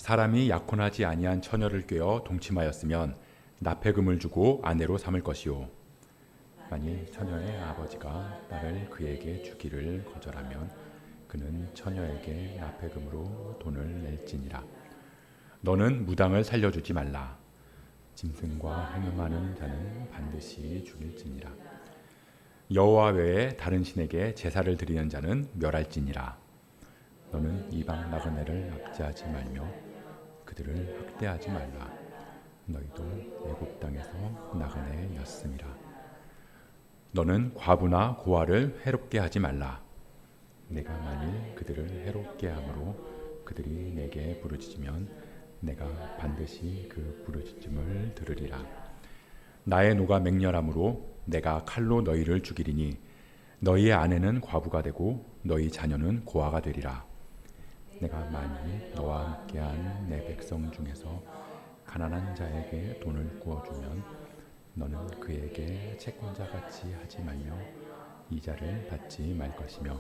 사람이 약혼하지 아니한 처녀를 꾀어 동침하였으면 납폐금을 주고 아내로 삼을 것이요 만일 처녀의 아버지가 딸을 그에게 주기를 거절하면 그는 처녀에게 납폐금으로 돈을 낼지니라. 너는 무당을 살려주지 말라. 짐승과 행음하는 자는 반드시 죽일지니라. 여호와 외에 다른 신에게 제사를 드리는 자는 멸할지니라. 너는 이방 나그네를 압제하지 말며 그들을 학대하지 말라. 너희도 애굽 땅에서 나그네였음이라. 너는 과부나 고아를 해롭게 하지 말라. 내가 만일 그들을 해롭게 함으로 그들이 내게 부르짖으면 내가 반드시 그 부르짖음을 들으리라. 나의 노가 맹렬함으로 내가 칼로 너희를 죽이리니 너희의 아내는 과부가 되고 너희 자녀는 고아가 되리라. 내가 만일 너와 함께한 내 백성 중에서 가난한 자에게 돈을 구워주면 너는 그에게 채권자같이 하지 말며 이자를 받지 말 것이며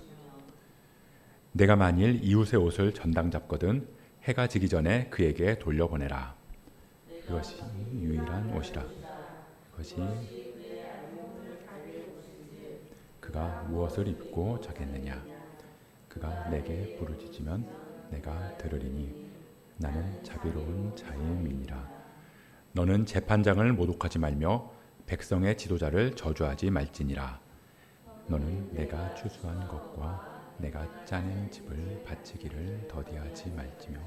내가 만일 이웃의 옷을 전당 잡거든 해가 지기 전에 그에게 돌려보내라. 그것이 유일한 옷이라. 그것이 그가 무엇을 입고 자겠느냐. 그가 내게 부르짖으면 내가 들으리니 나는 자비로운 자임이니라. 너는 재판장을 모독하지 말며 백성의 지도자를 저주하지 말지니라. 너는 내가 추수한 것과 내가 짜낸 집을 바치기를 더디하지 말지며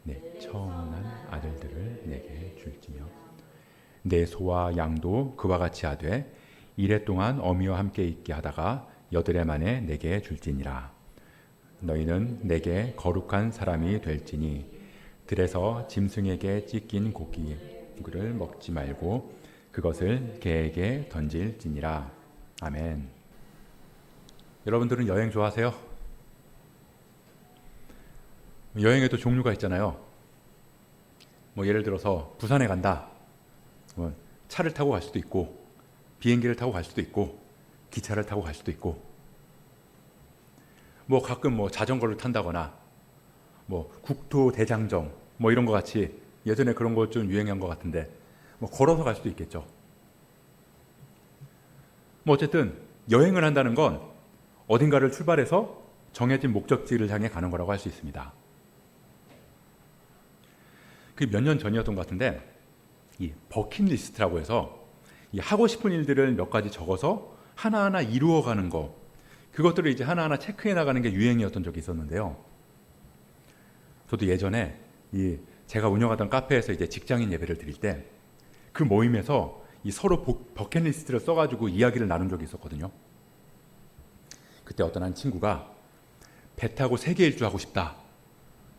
내 처음 난 아들들을 내게 줄지며 내 소와 양도 그와 같이 하되 이래 동안 어미와 함께 있게 하다가 여드레 만에 내게 줄지니라. 너희는 내게 거룩한 사람이 될지니 들에서 짐승에게 찢긴 고기를 먹지 말고 그것을 개에게 던질지니라. 아멘. 여러분들은 여행 좋아하세요? 여행에도 종류가 있잖아요. 예를 들어서 부산에 간다. 차를 타고 갈 수도 있고 비행기를 타고 갈 수도 있고 기차를 타고 갈 수도 있고 가끔 자전거를 탄다거나 국토 대장정 이런 거 같이 예전에 그런 거 좀 유행한 것 같은데 걸어서 갈 수도 있겠죠. 어쨌든 여행을 한다는 건 어딘가를 출발해서 정해진 목적지를 향해 가는 거라고 할 수 있습니다. 그게 몇 년 전이었던 것 같은데 이 버킷리스트라고 해서 이 하고 싶은 일들을 몇 가지 적어서 하나하나 이루어가는 거, 그것들을 이제 하나하나 체크해 나가는 게 유행이었던 적이 있었는데요. 저도 예전에 제가 운영하던 카페에서 이제 직장인 예배를 드릴 때 그 모임에서 서로 버킷리스트를 써가지고 이야기를 나눈 적이 있었거든요. 그때 어떤 한 친구가 배 타고 세계 일주 하고 싶다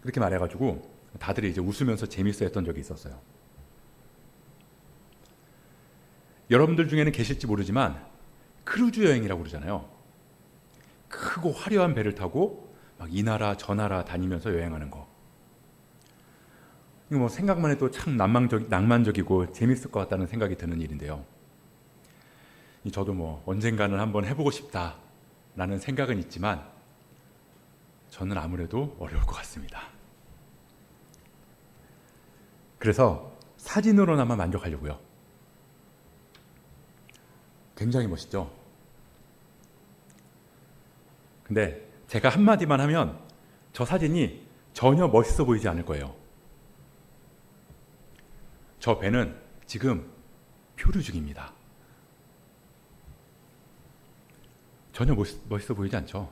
그렇게 말해가지고 다들 이제 웃으면서 재밌어했던 적이 있었어요. 여러분들 중에는 계실지 모르지만 크루즈 여행이라고 그러잖아요. 크고 화려한 배를 타고 막 이 나라 저 나라 다니면서 여행하는 거. 이거 생각만 해도 참 낭만적이고 재밌을 것 같다는 생각이 드는 일인데요. 저도 언젠가는 한번 해보고 싶다라는 생각은 있지만 저는 아무래도 어려울 것 같습니다. 그래서 사진으로나마 만족하려고요. 굉장히 멋있죠? 근데 제가 한마디만 하면 저 사진이 전혀 멋있어 보이지 않을 거예요. 저 배는 지금 표류 중입니다. 전혀 멋있어 보이지 않죠?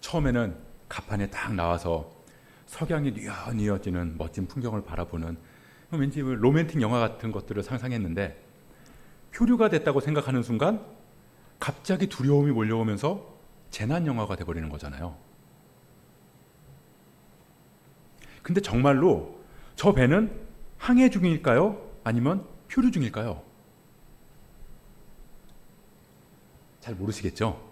처음에는 갑판에 딱 나와서 석양이 뉘어뉘어지는 멋진 풍경을 바라보는 왠지 로맨틱 영화 같은 것들을 상상했는데 표류가 됐다고 생각하는 순간 갑자기 두려움이 몰려오면서 재난 영화가 돼버리는 거잖아요. 근데 정말로 저 배는 항해 중일까요? 아니면 표류 중일까요? 잘 모르시겠죠?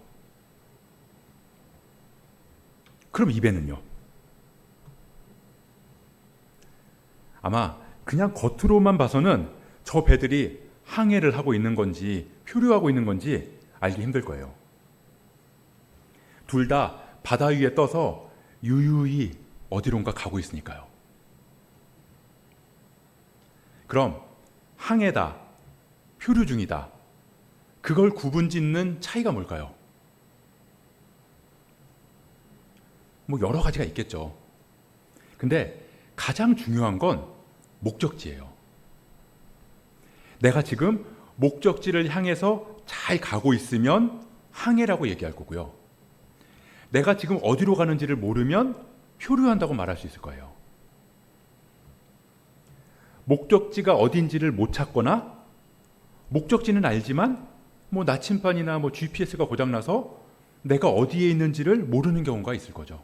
그럼 이 배는요? 아마 그냥 겉으로만 봐서는 저 배들이 항해를 하고 있는 건지 표류하고 있는 건지 알기 힘들 거예요. 둘 다 바다 위에 떠서 유유히 어디론가 가고 있으니까요. 그럼 항해다, 표류 중이다, 그걸 구분짓는 차이가 뭘까요? 뭐 여러 가지가 있겠죠. 근데 가장 중요한 건 목적지예요. 내가 지금 목적지를 향해서 잘 가고 있으면 항해라고 얘기할 거고요. 내가 지금 어디로 가는지를 모르면 표류한다고 말할 수 있을 거예요. 목적지가 어딘지를 못 찾거나 목적지는 알지만 뭐 나침반이나 뭐 GPS가 고장나서 내가 어디에 있는지를 모르는 경우가 있을 거죠.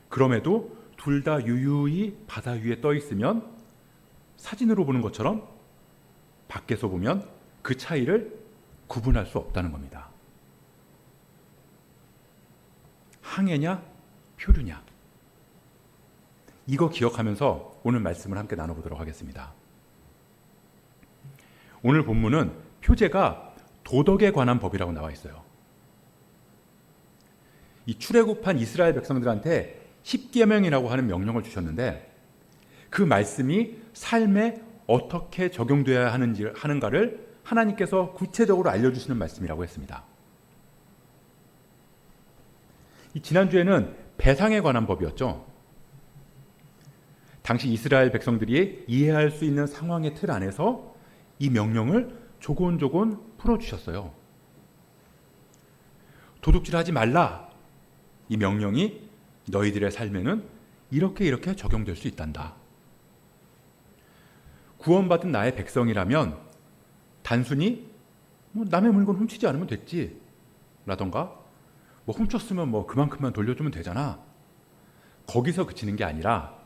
그럼에도 둘 다 유유히 바다 위에 떠 있으면 사진으로 보는 것처럼 밖에서 보면 그 차이를 구분할 수 없다는 겁니다. 항해냐, 표류냐. 이거 기억하면서 오늘 말씀을 함께 나눠보도록 하겠습니다. 오늘 본문은 표제가 도덕에 관한 법이라고 나와 있어요. 이 출애굽한 이스라엘 백성들한테 10계명이라고 하는 명령을 주셨는데 그 말씀이 삶에 어떻게 적용되어야 하는가를 하나님께서 구체적으로 알려주시는 말씀이라고 했습니다. 이 지난주에는 배상에 관한 법이었죠. 당시 이스라엘 백성들이 이해할 수 있는 상황의 틀 안에서 이 명령을 조곤조곤 풀어주셨어요. 도둑질하지 말라. 이 명령이 너희들의 삶에는 이렇게 적용될 수 있단다. 구원받은 나의 백성이라면 단순히 뭐 남의 물건 훔치지 않으면 됐지 라던가 뭐 훔쳤으면 뭐 그만큼만 돌려주면 되잖아. 거기서 그치는 게 아니라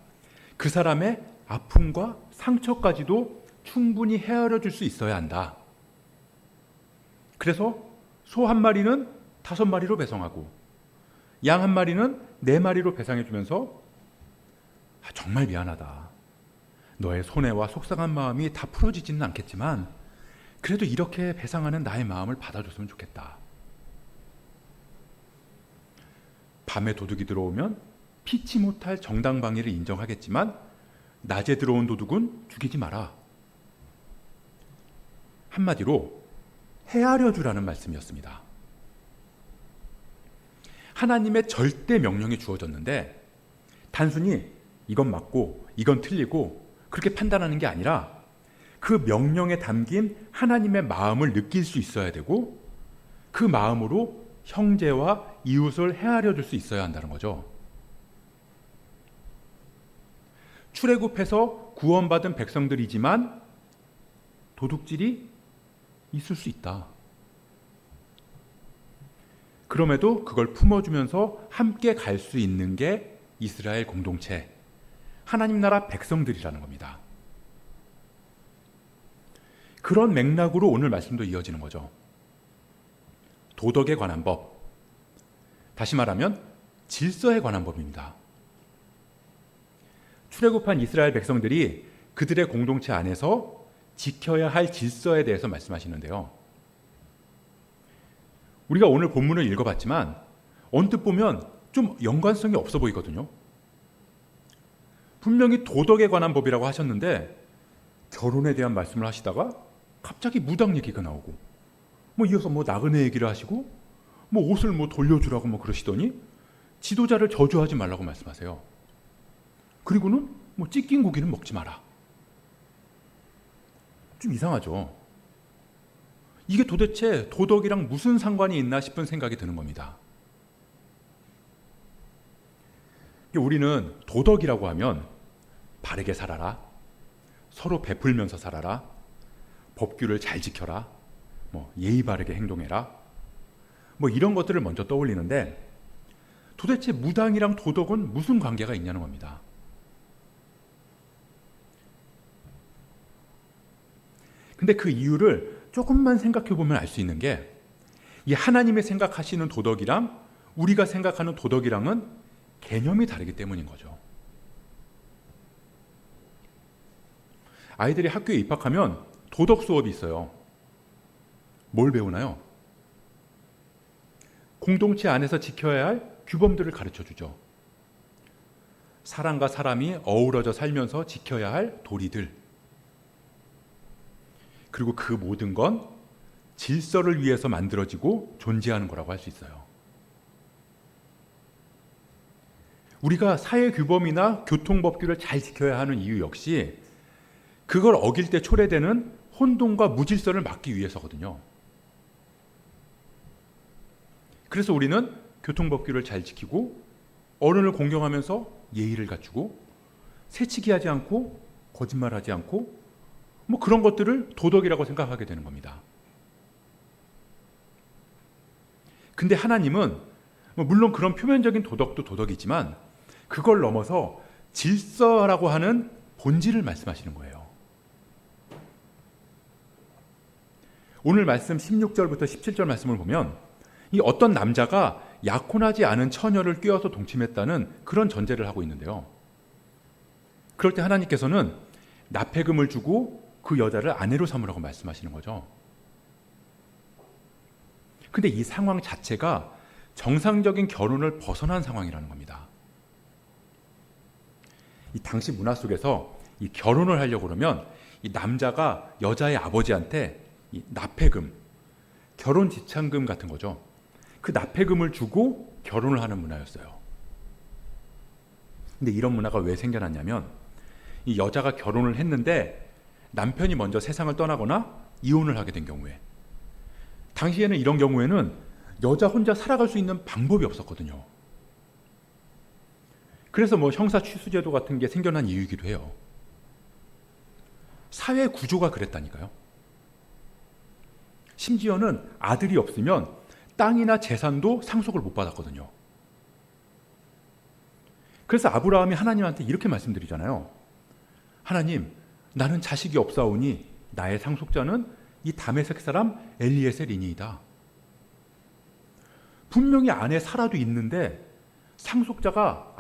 그 사람의 아픔과 상처까지도 충분히 헤아려 줄 수 있어야 한다. 그래서 소 한 마리는 5마리로 배송하고 양 한 마리는 4마리로 배상해 주면서 정말 미안하다. 너의 손해와 속상한 마음이 다 풀어지지는 않겠지만 그래도 이렇게 배상하는 나의 마음을 받아줬으면 좋겠다. 밤에 도둑이 들어오면 피치 못할 정당방위를 인정하겠지만 낮에 들어온 도둑은 죽이지 마라. 한마디로 헤아려 주라는 말씀이었습니다. 하나님의 절대 명령이 주어졌는데 단순히 이건 맞고 이건 틀리고 그렇게 판단하는 게 아니라 그 명령에 담긴 하나님의 마음을 느낄 수 있어야 되고 그 마음으로 형제와 이웃을 헤아려 줄 수 있어야 한다는 거죠. 출애굽해서 구원받은 백성들이지만 도둑질이 있을 수 있다. 그럼에도 그걸 품어주면서 함께 갈 수 있는 게 이스라엘 공동체, 하나님 나라 백성들이라는 겁니다. 그런 맥락으로 오늘 말씀도 이어지는 거죠. 도덕에 관한 법, 다시 말하면 질서에 관한 법입니다. 출애굽한 이스라엘 백성들이 그들의 공동체 안에서 지켜야 할 질서에 대해서 말씀하시는데요. 우리가 오늘 본문을 읽어봤지만 언뜻 보면 좀 연관성이 없어 보이거든요. 분명히 도덕에 관한 법이라고 하셨는데 결혼에 대한 말씀을 하시다가 갑자기 무당 얘기가 나오고 뭐 이어서 뭐 나그네 얘기를 하시고 뭐 옷을 뭐 돌려주라고 뭐 그러시더니 지도자를 저주하지 말라고 말씀하세요. 그리고는 뭐 찢긴 고기는 먹지 마라. 좀 이상하죠. 이게 도대체 도덕이랑 무슨 상관이 있나 싶은 생각이 드는 겁니다. 우리는 도덕이라고 하면 바르게 살아라, 서로 베풀면서 살아라, 법규를 잘 지켜라, 뭐 예의 바르게 행동해라, 뭐 이런 것들을 먼저 떠올리는데 도대체 무당이랑 도덕은 무슨 관계가 있냐는 겁니다. 근데 그 이유를 조금만 생각해 보면 알 수 있는 게 이 하나님이 생각하시는 도덕이랑 우리가 생각하는 도덕이랑은 개념이 다르기 때문인 거죠. 아이들이 학교에 입학하면 도덕 수업이 있어요. 뭘 배우나요? 공동체 안에서 지켜야 할 규범들을 가르쳐 주죠. 사람과 사람이 어우러져 살면서 지켜야 할 도리들. 그리고 그 모든 건 질서를 위해서 만들어지고 존재하는 거라고 할 수 있어요. 우리가 사회 규범이나 교통법규를 잘 지켜야 하는 이유 역시 그걸 어길 때 초래되는 혼돈과 무질서를 막기 위해서거든요. 그래서 우리는 교통법규를 잘 지키고 어른을 공경하면서 예의를 갖추고 새치기하지 않고 거짓말하지 않고 뭐 그런 것들을 도덕이라고 생각하게 되는 겁니다. 근데 하나님은 물론 그런 표면적인 도덕도 도덕이지만 그걸 넘어서 질서라고 하는 본질을 말씀하시는 거예요. 오늘 말씀 16절부터 17절 말씀을 보면 이 어떤 남자가 약혼하지 않은 처녀를 꿰어서 동침했다는 그런 전제를 하고 있는데요. 그럴 때 하나님께서는 납폐금을 주고 그 여자를 아내로 삼으라고 말씀하시는 거죠. 근데 이 상황 자체가 정상적인 결혼을 벗어난 상황이라는 겁니다. 이 당시 문화 속에서 이 결혼을 하려고 그러면 이 남자가 여자의 아버지한테 이 납폐금, 결혼 지참금 같은 거죠. 그 납폐금을 주고 결혼을 하는 문화였어요. 근데 이런 문화가 왜 생겨났냐면 이 여자가 결혼을 했는데 남편이 먼저 세상을 떠나거나 이혼을 하게 된 경우에, 당시에는 이런 경우에는 여자 혼자 살아갈 수 있는 방법이 없었거든요. 그래서 형사 취수제도 같은 게 생겨난 이유이기도 해요. 사회 구조가 그랬다니까요. 심지어는 아들이 없으면 땅이나 재산도 상속을 못 받았거든요. 그래서 아브라함이 하나님한테 이렇게 말씀드리잖아요. 하나님, 나는 자식이 없사오니 나의 상속자는 이 다메섹 사람 엘리에셀이니이다. 분명히 아내 사라도 있는데 상속자가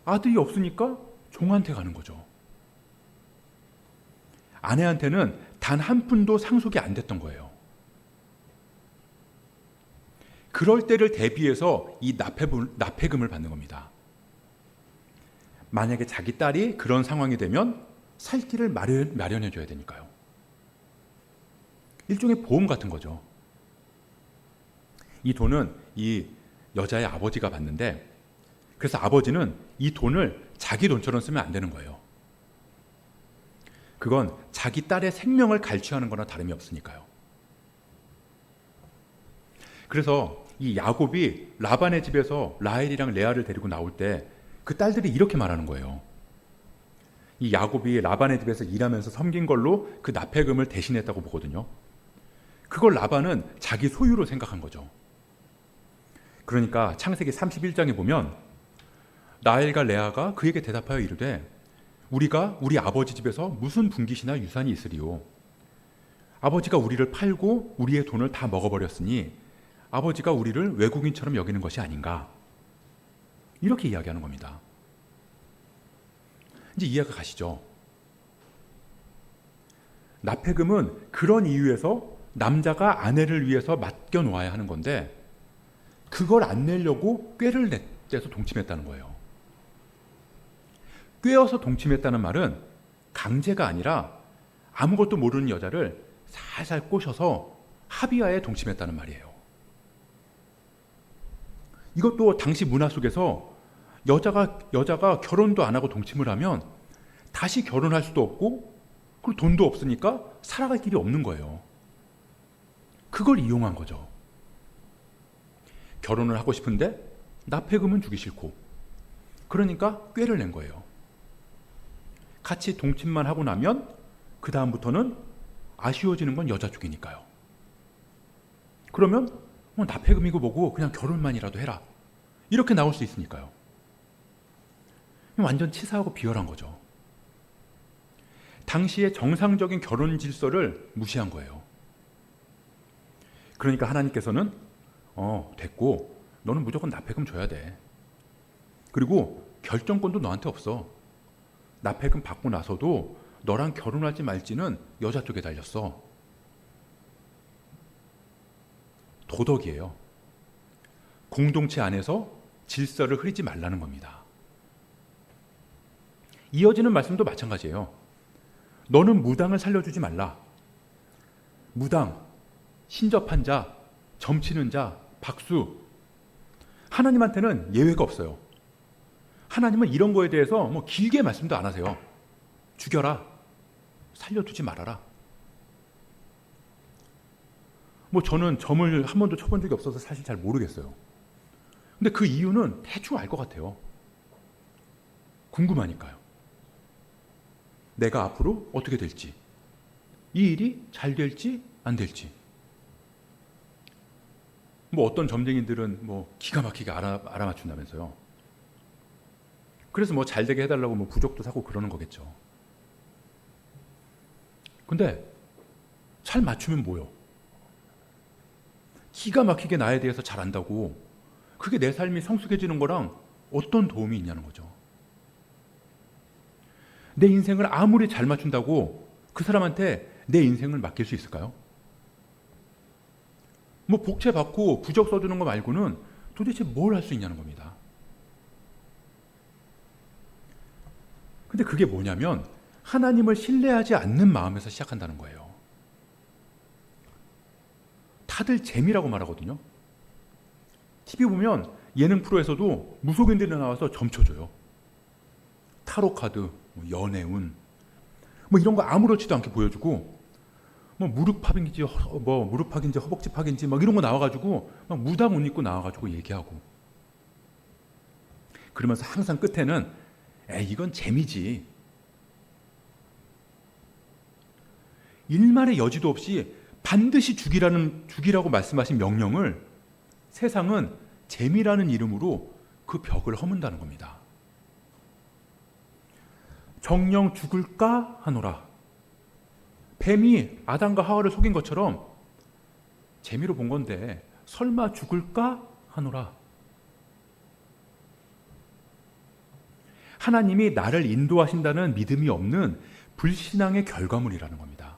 아들이 없으니까 종한테 가는 거죠. 아내한테는 단 한 푼도 상속이 안 됐던 거예요. 그럴 때를 대비해서 이 납폐금을 받는 겁니다. 만약에 자기 딸이 그런 상황이 되면 살 길을 마련해 줘야 되니까요. 일종의 보험 같은 거죠. 이 돈은 이 여자의 아버지가 받는데, 그래서 아버지는 이 돈을 자기 돈처럼 쓰면 안 되는 거예요. 그건 자기 딸의 생명을 갈취하는 거나 다름이 없으니까요. 그래서 이 야곱이 라반의 집에서 라헬이랑 레아를 데리고 나올 때 그 딸들이 이렇게 말하는 거예요. 이 야곱이 라반의 집에서 일하면서 섬긴 걸로 그 납폐금을 대신했다고 보거든요. 그걸 라반은 자기 소유로 생각한 거죠. 그러니까 창세기 31장에 보면 라헬과 레아가 그에게 대답하여 이르되 우리가 우리 아버지 집에서 무슨 분깃이나 유산이 있으리요. 아버지가 우리를 팔고 우리의 돈을 다 먹어버렸으니 아버지가 우리를 외국인처럼 여기는 것이 아닌가. 이렇게 이야기하는 겁니다. 이제 이해가 가시죠? 납폐금은 그런 이유에서 남자가 아내를 위해서 맡겨놓아야 하는 건데 그걸 안 내려고 꾀를 내서 동침했다는 거예요. 꾀어서 동침했다는 말은 강제가 아니라 아무것도 모르는 여자를 살살 꼬셔서 합의하에 동침했다는 말이에요. 이것도 당시 문화 속에서 여자가 결혼도 안 하고 동침을 하면 다시 결혼할 수도 없고 그리고 돈도 없으니까 살아갈 길이 없는 거예요. 그걸 이용한 거죠. 결혼을 하고 싶은데 납폐금은 주기 싫고 그러니까 꾀를 낸 거예요. 같이 동침만 하고 나면 그 다음부터는 아쉬워지는 건 여자 쪽이니까요. 그러면 납폐금이고 뭐고 그냥 결혼만이라도 해라. 이렇게 나올 수 있으니까요. 완전 치사하고 비열한 거죠. 당시의 정상적인 결혼 질서를 무시한 거예요. 그러니까 하나님께서는 됐고 너는 무조건 납폐금 줘야 돼. 그리고 결정권도 너한테 없어. 납폐금 받고 나서도 너랑 결혼할지 말지는 여자 쪽에 달렸어. 도덕이에요. 공동체 안에서 질서를 흐리지 말라는 겁니다. 이어지는 말씀도 마찬가지예요. 너는 무당을 살려주지 말라. 무당, 신접한 자, 점치는 자, 박수. 하나님한테는 예외가 없어요. 하나님은 이런 거에 대해서 뭐 길게 말씀도 안 하세요. 죽여라. 살려두지 말아라. 뭐 저는 점을 한 번도 쳐본 적이 없어서 사실 잘 모르겠어요. 근데 그 이유는 대충 알 것 같아요. 궁금하니까요. 내가 앞으로 어떻게 될지, 이 일이 잘 될지 안 될지. 뭐 어떤 점쟁이들은 뭐 기가 막히게 알아맞춘다면서요. 그래서 뭐 잘 되게 해달라고 뭐 부적도 사고 그러는 거겠죠. 근데 잘 맞추면 뭐요? 기가 막히게 나에 대해서 잘 안다고 그게 내 삶이 성숙해지는 거랑 어떤 도움이 있냐는 거죠. 내 인생을 아무리 잘 맞춘다고 그 사람한테 내 인생을 맡길 수 있을까요? 뭐 복채 받고 부적 써주는 거 말고는 도대체 뭘 할 수 있냐는 겁니다. 근데 그게 뭐냐면 하나님을 신뢰하지 않는 마음에서 시작한다는 거예요. 다들 재미라고 말하거든요. TV 보면 예능 프로에서도 무속인들이 나와서 점쳐줘요. 타로 카드, 연애운, 뭐 이런 거 아무렇지도 않게 보여주고, 뭐 무릎팍인지 무릎팍인지 허벅지팍인지 막 이런 거 나와가지고 막 무당 옷 입고 나와가지고 얘기하고. 그러면서 항상 끝에는 이건 재미지. 일말의 여지도 없이 반드시 죽이라고 말씀하신 명령을 세상은 재미라는 이름으로 그 벽을 허문다는 겁니다. 정녕 죽을까 하노라. 뱀이 아담과 하와를 속인 것처럼 재미로 본 건데 설마 죽을까 하노라. 하나님이 나를 인도하신다는 믿음이 없는 불신앙의 결과물이라는 겁니다.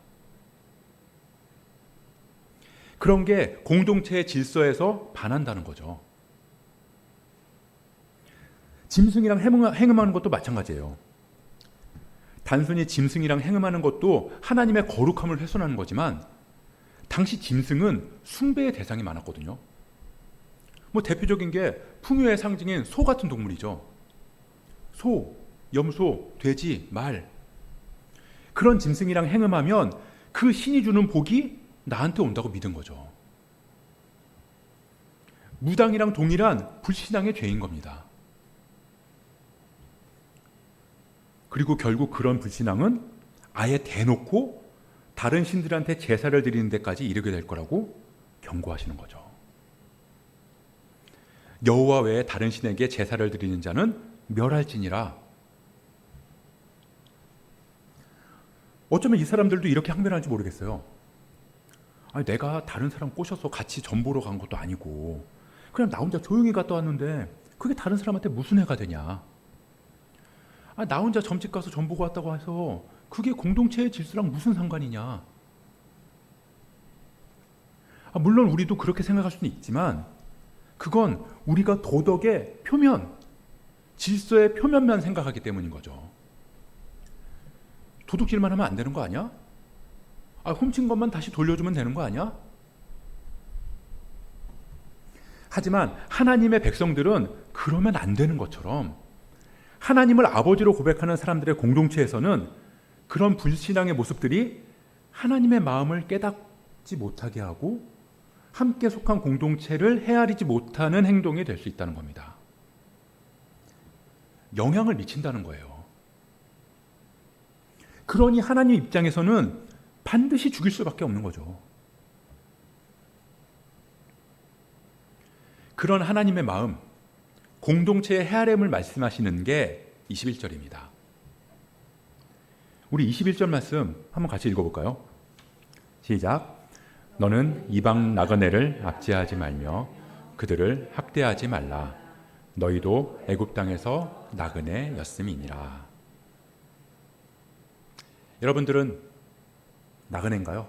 그런 게 공동체의 질서에서 반한다는 거죠. 짐승이랑 행음하는 것도 마찬가지예요. 단순히 짐승이랑 행음하는 것도 하나님의 거룩함을 훼손하는 거지만 당시 짐승은 숭배의 대상이 많았거든요. 뭐 대표적인 게 풍요의 상징인 소 같은 동물이죠. 소, 염소, 돼지, 말. 그런 짐승이랑 행음하면 그 신이 주는 복이 나한테 온다고 믿은 거죠. 무당이랑 동일한 불신앙의 죄인 겁니다. 그리고 결국 그런 불신앙은 아예 대놓고 다른 신들한테 제사를 드리는 데까지 이르게 될 거라고 경고하시는 거죠. 여호와 외에 다른 신에게 제사를 드리는 자는 멸할지니라. 어쩌면 이 사람들도 이렇게 항변할지 모르겠어요. 아니, 내가 다른 사람 꼬셔서 같이 점 보러 간 것도 아니고 그냥 나 혼자 조용히 갔다 왔는데 그게 다른 사람한테 무슨 해가 되냐. 나 혼자 점집 가서 점 보고 왔다고 해서 그게 공동체의 질서랑 무슨 상관이냐. 물론 우리도 그렇게 생각할 수는 있지만 그건 우리가 도덕의 표면, 질서의 표면만 생각하기 때문인 거죠. 도둑질만 하면 안 되는 거 아니야? 훔친 것만 다시 돌려주면 되는 거 아니야? 하지만 하나님의 백성들은 그러면 안 되는 것처럼 하나님을 아버지로 고백하는 사람들의 공동체에서는 그런 불신앙의 모습들이 하나님의 마음을 깨닫지 못하게 하고 함께 속한 공동체를 헤아리지 못하는 행동이 될 수 있다는 겁니다. 영향을 미친다는 거예요. 그러니 하나님 입장에서는 반드시 죽일 수밖에 없는 거죠. 그런 하나님의 마음, 공동체의 헤아림을 말씀하시는 게 21절입니다. 우리 21절 말씀 한번 같이 읽어볼까요? 시작. 너는 이방 나그네를 압제하지 말며 그들을 학대하지 말라. 너희도 애굽 땅에서 나그네였음이니라. 여러분들은 나그네인가요?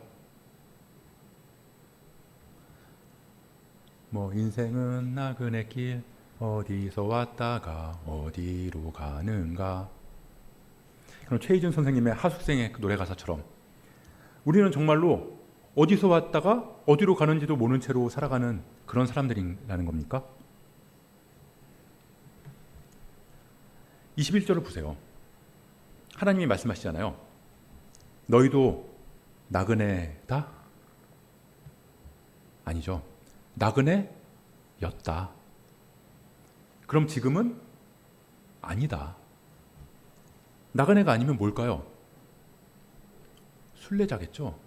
인생은 나그네 길 어디서 왔다가 어디로 가는가. 그럼 최희준 선생님의 하숙생의 그 노래 가사처럼 우리는 정말로 어디서 왔다가 어디로 가는지도 모른 채로 살아가는 그런 사람들이라는 겁니까? 21절을 보세요. 하나님이 말씀하시잖아요. 너희도 나그네다? 아니죠. 나그네였다. 그럼 지금은 아니다. 나그네가 아니면 뭘까요? 순례자겠죠.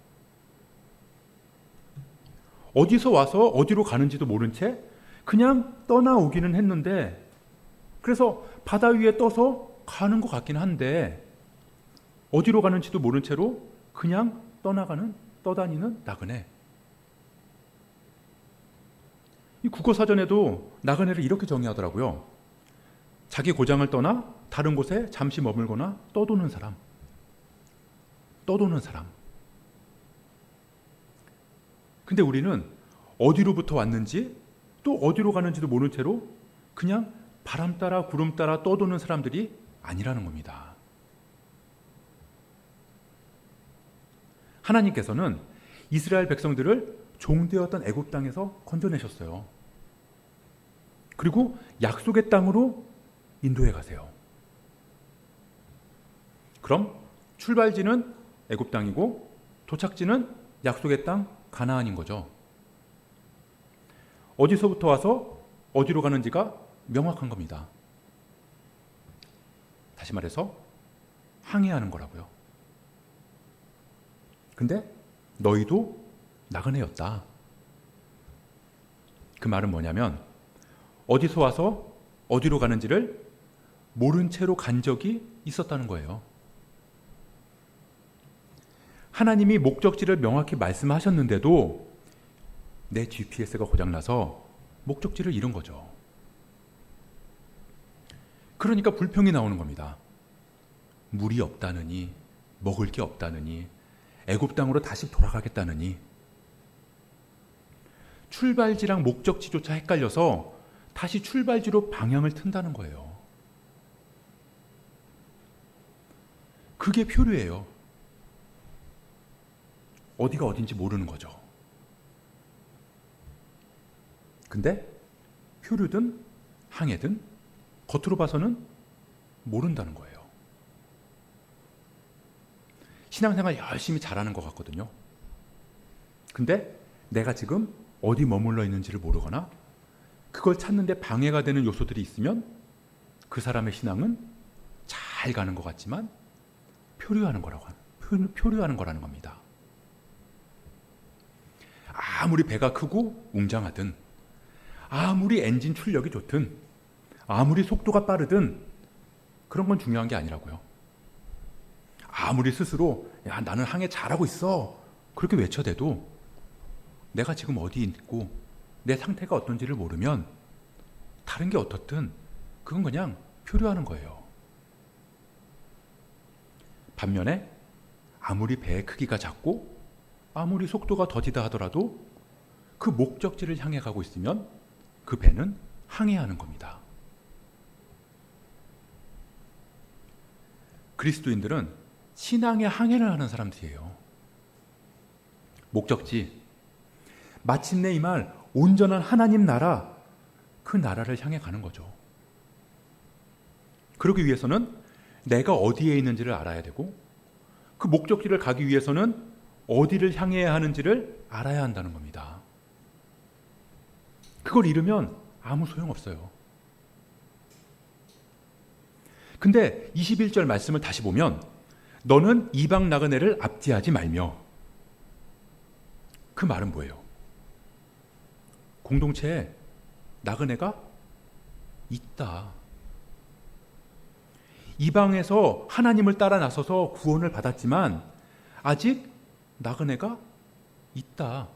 어디서 와서 어디로 가는지도 모른 채 그냥 떠나오기는 했는데, 그래서 바다 위에 떠서 가는 것 같긴 한데 어디로 가는지도 모른 채로 그냥 떠다니는 나그네. 이 국어사전에도 나그네를 이렇게 정의하더라고요. 자기 고장을 떠나 다른 곳에 잠시 머물거나 떠도는 사람. 근데 우리는 어디로부터 왔는지 또 어디로 가는지도 모른 채로 그냥 바람 따라 구름 따라 떠도는 사람들이 아니라는 겁니다. 하나님께서는 이스라엘 백성들을 종되었던 애굽 땅에서 건져내셨어요. 그리고 약속의 땅으로 인도해 가세요. 그럼 출발지는 애굽 땅이고 도착지는 약속의 땅 가나안인 거죠. 어디서부터 와서 어디로 가는지가 명확한 겁니다. 다시 말해서 항해하는 거라고요. 근데 너희도 나그네였다. 그 말은 뭐냐면 어디서 와서 어디로 가는지를 모른 채로 간 적이 있었다는 거예요. 하나님이 목적지를 명확히 말씀하셨는데도 내 GPS가 고장나서 목적지를 잃은 거죠. 그러니까 불평이 나오는 겁니다. 물이 없다느니, 먹을 게 없다느니, 애굽 땅으로 다시 돌아가겠다느니. 출발지랑 목적지조차 헷갈려서 다시 출발지로 방향을 튼다는 거예요. 그게 표류예요. 어디가 어딘지 모르는 거죠. 근데 표류든 항해든 겉으로 봐서는 모른다는 거예요. 신앙생활 열심히 잘하는 것 같거든요. 근데 내가 지금 어디 머물러 있는지를 모르거나 그걸 찾는데 방해가 되는 요소들이 있으면 그 사람의 신앙은 잘 가는 것 같지만 표류하는 거라는 겁니다. 아무리 배가 크고 웅장하든, 아무리 엔진 출력이 좋든, 아무리 속도가 빠르든 그런 건 중요한 게 아니라고요. 아무리 스스로 야 나는 항해 잘하고 있어 그렇게 외쳐대도 내가 지금 어디 있고 내 상태가 어떤지를 모르면 다른 게 어떻든 그건 그냥 표류하는 거예요. 반면에 아무리 배의 크기가 작고 아무리 속도가 더디다 하더라도 그 목적지를 향해 가고 있으면 그 배는 항해하는 겁니다. 그리스도인들은 신앙의 항해를 하는 사람들이에요. 목적지, 마침내 이 말 온전한 하나님 나라, 그 나라를 향해 가는 거죠. 그러기 위해서는 내가 어디에 있는지를 알아야 되고 그 목적지를 가기 위해서는 어디를 향해야 하는지를 알아야 한다는 겁니다. 그걸 잃으면 아무 소용없어요. 근데 21절 말씀을 다시 보면 너는 이방 나그네를 압제하지 말며, 그 말은 뭐예요? 공동체에 나그네가 있다. 이방에서 하나님을 따라 나서서 구원을 받았지만 아직 나그네가 있다.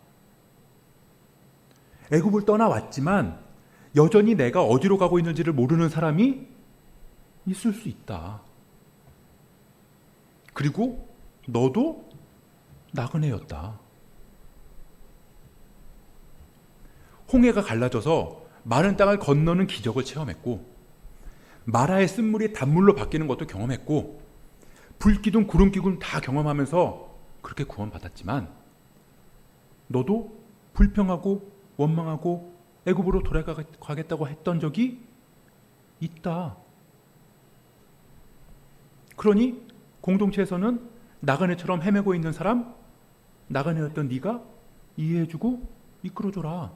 애굽을 떠나왔지만 여전히 내가 어디로 가고 있는지를 모르는 사람이 있을 수 있다. 그리고 너도 나그네였다. 홍해가 갈라져서 마른 땅을 건너는 기적을 체험했고, 마라의 쓴물이 단물로 바뀌는 것도 경험했고, 불기둥 구름기둥 다 경험하면서 그렇게 구원받았지만, 너도 불평하고 원망하고 애굽으로 돌아가겠다고 했던 적이 있다. 그러니 공동체에서는 나그네처럼 헤매고 있는 사람, 나그네였던 네가 이해해주고 이끌어줘라.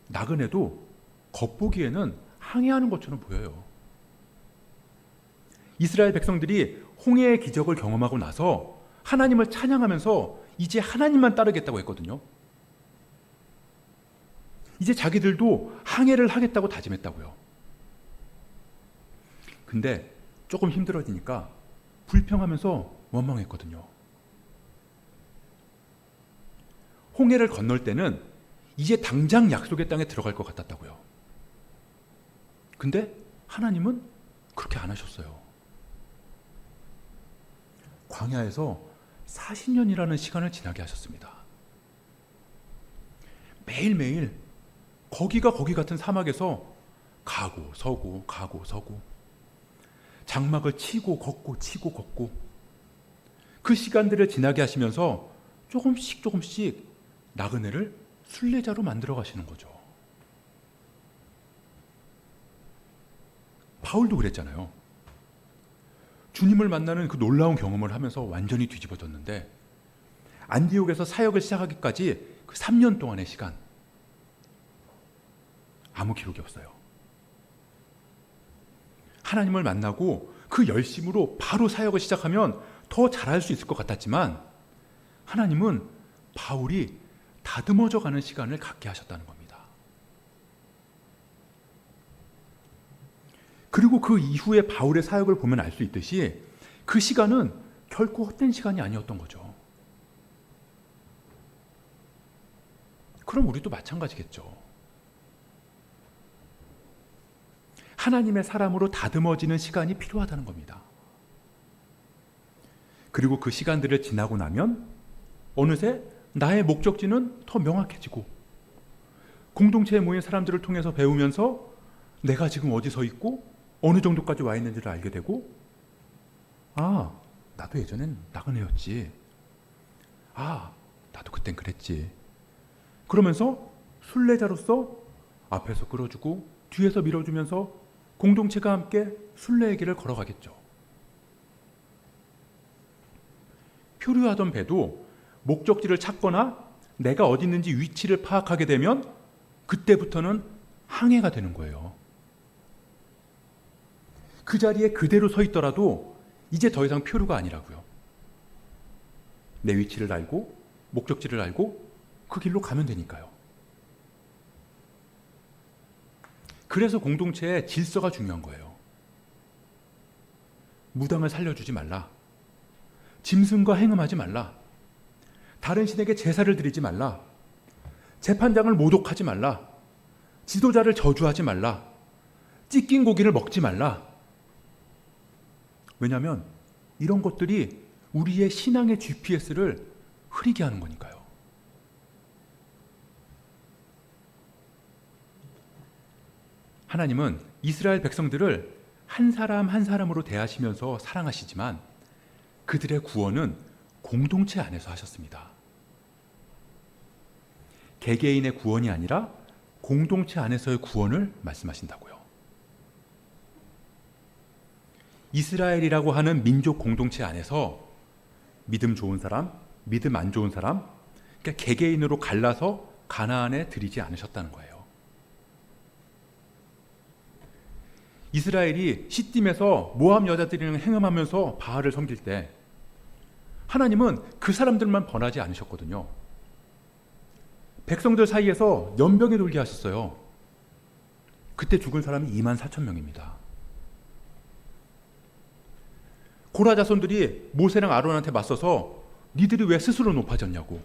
나그네도 겉보기에는 항해하는 것처럼 보여요. 이스라엘 백성들이 홍해의 기적을 경험하고 나서 하나님을 찬양하면서 이제 하나님만 따르겠다고 했거든요. 이제 자기들도 항해를 하겠다고 다짐했다고요. 근데 조금 힘들어지니까 불평하면서 원망했거든요. 홍해를 건널 때는 이제 당장 약속의 땅에 들어갈 것 같았다고요. 근데 하나님은 그렇게 안 하셨어요. 광야에서 40년이라는 시간을 지나게 하셨습니다. 매일매일 거기가 거기 같은 사막에서 가고 서고 가고 서고 장막을 치고 걷고 치고 걷고 그 시간들을 지나게 하시면서 조금씩 조금씩 나그네를 순례자로 만들어 가시는 거죠. 바울도 그랬잖아요. 주님을 만나는 그 놀라운 경험을 하면서 완전히 뒤집어졌는데 안디옥에서 사역을 시작하기까지 그 3년 동안의 시간 아무 기록이 없어요. 하나님을 만나고 그 열심으로 바로 사역을 시작하면 더 잘할 수 있을 것 같았지만 하나님은 바울이 다듬어져 가는 시간을 갖게 하셨다는 겁니다. 그리고 그 이후에 바울의 사역을 보면 알 수 있듯이 그 시간은 결코 헛된 시간이 아니었던 거죠. 그럼 우리도 마찬가지겠죠. 하나님의 사람으로 다듬어지는 시간이 필요하다는 겁니다. 그리고 그 시간들을 지나고 나면 어느새 나의 목적지는 더 명확해지고 공동체에 모인 사람들을 통해서 배우면서 내가 지금 어디 서 있고 어느 정도까지 와 있는지를 알게 되고 아, 나도 예전엔 나그네였지. 아, 나도 그땐 그랬지. 그러면서 순례자로서 앞에서 끌어주고 뒤에서 밀어주면서 공동체가 함께 순례의 길을 걸어가겠죠. 표류하던 배도 목적지를 찾거나 내가 어디 있는지 위치를 파악하게 되면 그때부터는 항해가 되는 거예요. 그 자리에 그대로 서 있더라도 이제 더 이상 표류가 아니라고요. 내 위치를 알고 목적지를 알고 그 길로 가면 되니까요. 그래서 공동체의 질서가 중요한 거예요. 무당을 살려주지 말라. 짐승과 행음하지 말라. 다른 신에게 제사를 드리지 말라. 재판장을 모독하지 말라. 지도자를 저주하지 말라. 찢긴 고기를 먹지 말라. 왜냐하면 이런 것들이 우리의 신앙의 GPS를 흐리게 하는 거니까요. 하나님은 이스라엘 백성들을 한 사람 한 사람으로 대하시면서 사랑하시지만 그들의 구원은 공동체 안에서 하셨습니다. 개개인의 구원이 아니라 공동체 안에서의 구원을 말씀하신다고요. 이스라엘이라고 하는 민족 공동체 안에서 믿음 좋은 사람, 믿음 안 좋은 사람, 그러니까 개개인으로 갈라서 가나안에 들이지 않으셨다는 거예요. 이스라엘이 시딤에서 모압 여자들이랑 행음하면서 바알을 섬길 때 하나님은 그 사람들만 번하지 않으셨거든요. 백성들 사이에서 연병이 돌게 하셨어요. 그때 죽은 사람이 24,000명입니다. 고라 자손들이 모세랑 아론한테 맞서서 니들이 왜 스스로 높아졌냐고,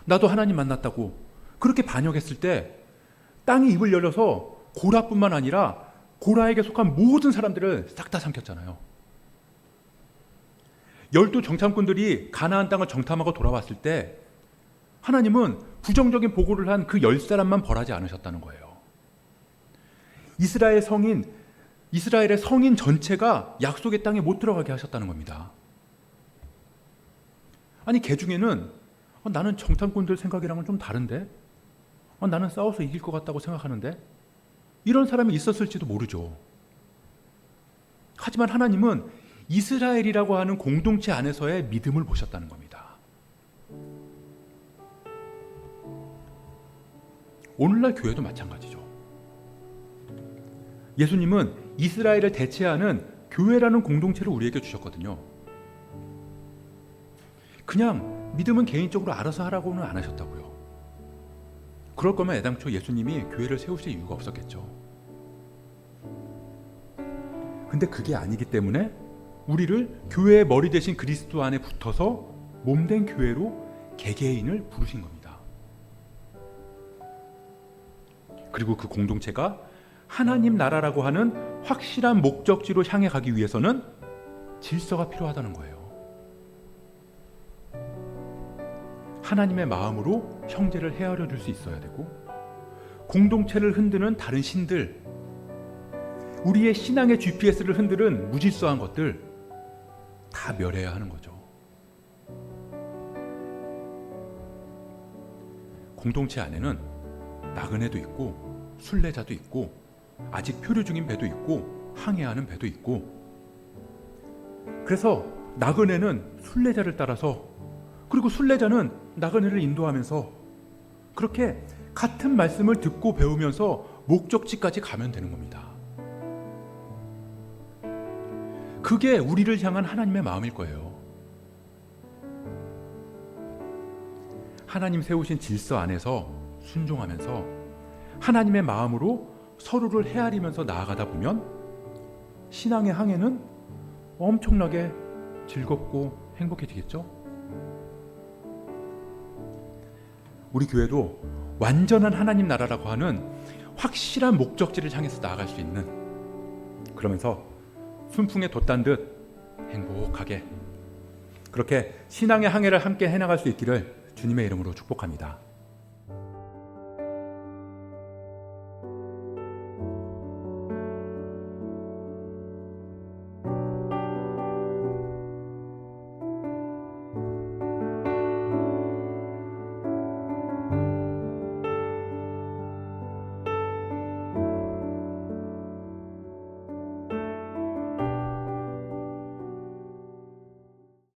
나도 하나님 만났다고 그렇게 반역했을 때 땅이 입을 열려서 고라뿐만 아니라 고라에게 속한 모든 사람들을 싹 다 삼켰잖아요. 12 정탐꾼들이 가나안 땅을 정탐하고 돌아왔을 때 하나님은 부정적인 보고를 한 그 10사람만 벌하지 않으셨다는 거예요. 이스라엘의 성인 전체가 약속의 땅에 못 들어가게 하셨다는 겁니다. 아니, 개 중에는 나는 정탐꾼들 생각이랑은 좀 다른데, 나는 싸워서 이길 것 같다고 생각하는데, 이런 사람이 있었을지도 모르죠. 하지만 하나님은 이스라엘이라고 하는 공동체 안에서의 믿음을 보셨다는 겁니다. 오늘날 교회도 마찬가지죠. 예수님은 이스라엘을 대체하는 교회라는 공동체를 우리에게 주셨거든요. 그냥 믿음은 개인적으로 알아서 하라고는 안 하셨다고요. 그럴 거면 애당초 예수님이 교회를 세우실 이유가 없었겠죠. 근데 그게 아니기 때문에 우리를 교회의 머리 대신 그리스도 안에 붙어서 몸된 교회로 개개인을 부르신 겁니다. 그리고 그 공동체가 하나님 나라라고 하는 확실한 목적지로 향해 가기 위해서는 질서가 필요하다는 거예요. 하나님의 마음으로 형제를 헤아려 줄 수 있어야 되고, 공동체를 흔드는 다른 신들, 우리의 신앙의 GPS를 흔드는 무질서한 것들 다 멸해야 하는 거죠. 공동체 안에는 나그네도 있고 순례자도 있고 아직 표류 중인 배도 있고 항해하는 배도 있고, 그래서 나그네는 순례자를 따라서, 그리고 순례자는 나그네를 인도하면서 그렇게 같은 말씀을 듣고 배우면서 목적지까지 가면 되는 겁니다. 그게 우리를 향한 하나님의 마음일 거예요. 하나님 세우신 질서 안에서 순종하면서 하나님의 마음으로 서로를 헤아리면서 나아가다 보면 신앙의 항해는 엄청나게 즐겁고 행복해지겠죠? 우리 교회도 완전한 하나님 나라라고 하는 확실한 목적지를 향해서 나아갈 수 있는, 그러면서 순풍에 돛단 듯 행복하게 그렇게 신앙의 항해를 함께 해나갈 수 있기를 주님의 이름으로 축복합니다.